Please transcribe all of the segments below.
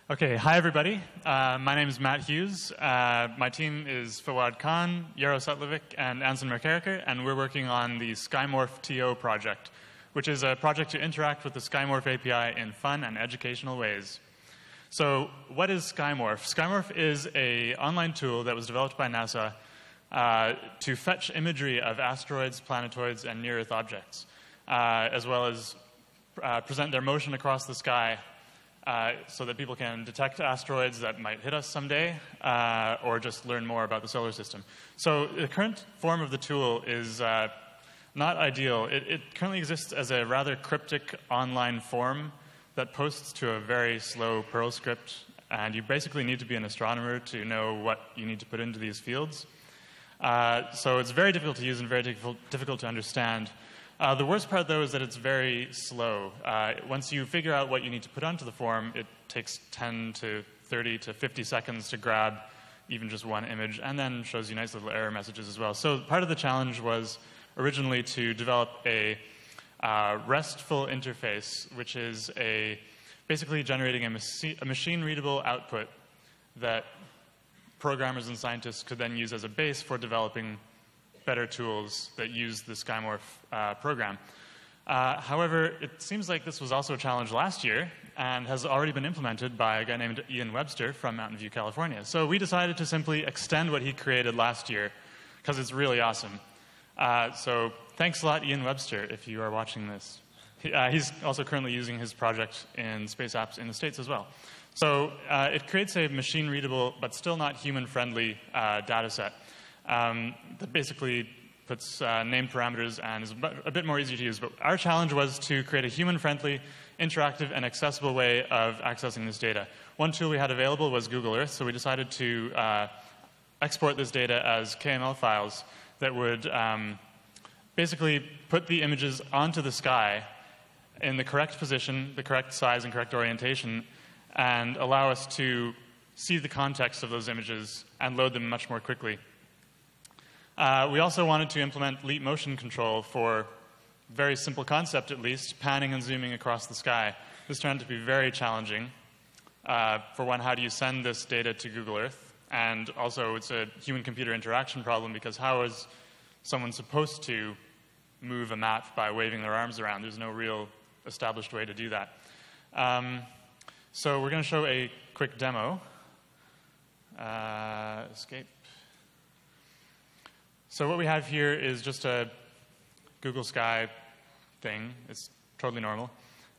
Okay, hi everybody. My name is Matt Hughes. My team is Fawad Khan, Yaro Sutlovic, and Anson Mercariker, and we're working on the SkymorphTO project, which is a project to interact with the Skymorph API in fun and educational ways. So what is Skymorph? Skymorph is an online tool that was developed by NASA to fetch imagery of asteroids, planetoids, and near-Earth objects, as well as present their motion across the sky so that people can detect asteroids that might hit us someday, or just learn more about the solar system. So the current form of the tool is not ideal. It currently exists as a rather cryptic online form that posts to a very slow Perl script, and you basically need to be an astronomer to know what you need to put into these fields. So it's very difficult to use and very difficult to understand. The worst part, though, is that it's very slow. Once you figure out what you need to put onto the form, it takes 10 to 30 to 50 seconds to grab even just one image, and then shows you nice little error messages as well. So part of the challenge was originally to develop a RESTful interface, which is basically generating a machine-readable output that programmers and scientists could then use as a base for developing better tools that use the Skymorph program. However, it seems like this was also a challenge last year and has already been implemented by a guy named Ian Webster from Mountain View, California. So we decided to simply extend what he created last year because it's really awesome. So thanks a lot, Ian Webster, if you are watching this. He's also currently using his project in space apps in the States as well. So it creates a machine-readable but still not human-friendly data set that basically puts name parameters and is a bit more easy to use. But our challenge was to create a human-friendly, interactive, and accessible way of accessing this data. One tool we had available was Google Earth, so we decided to export this data as KML files that would basically put the images onto the sky in the correct position, the correct size, and correct orientation, and allow us to see the context of those images and load them much more quickly. We also wanted to implement leap motion control for very simple concept, at least, panning and zooming across the sky. This turned out to be very challenging. For one, how do you send this data to Google Earth? And also, it's a human-computer interaction problem, because how is someone supposed to move a map by waving their arms around? There's no real established way to do that. So we're going to show a quick demo. Escape. So what we have here is just a Google Sky thing. It's totally normal.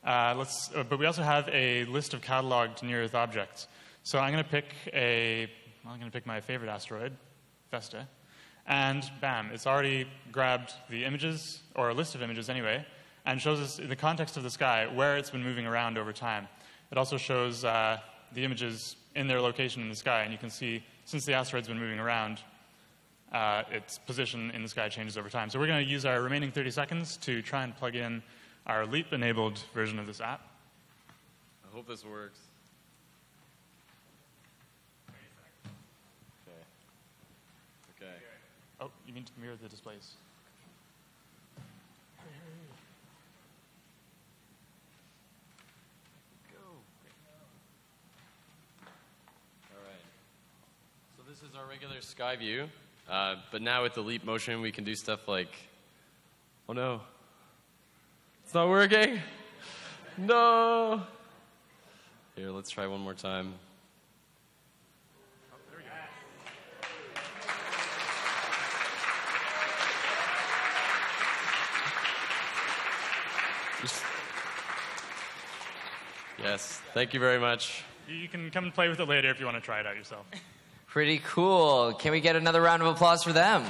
But we also have a list of cataloged near-Earth objects. So I'm going to pick my favorite asteroid, Vesta, and bam, it's already grabbed the images, or a list of images anyway, and shows us in the context of the sky where it's been moving around over time. It also shows the images in their location in the sky, and you can see, since the asteroid's been moving around, its position in the sky changes over time. So we're going to use our remaining 30 seconds to try and plug in our Leap-enabled version of this app. I hope this works. Okay. Oh, you mean to mirror the displays. All right. So this is our regular sky view. But now with the leap motion, we can do stuff like, oh no, it's not working. No. Here, let's try one more time. Oh, there we go. Yes, thank you very much. You can come and play with it later if you want to try it out yourself. Pretty cool. Can we get another round of applause for them?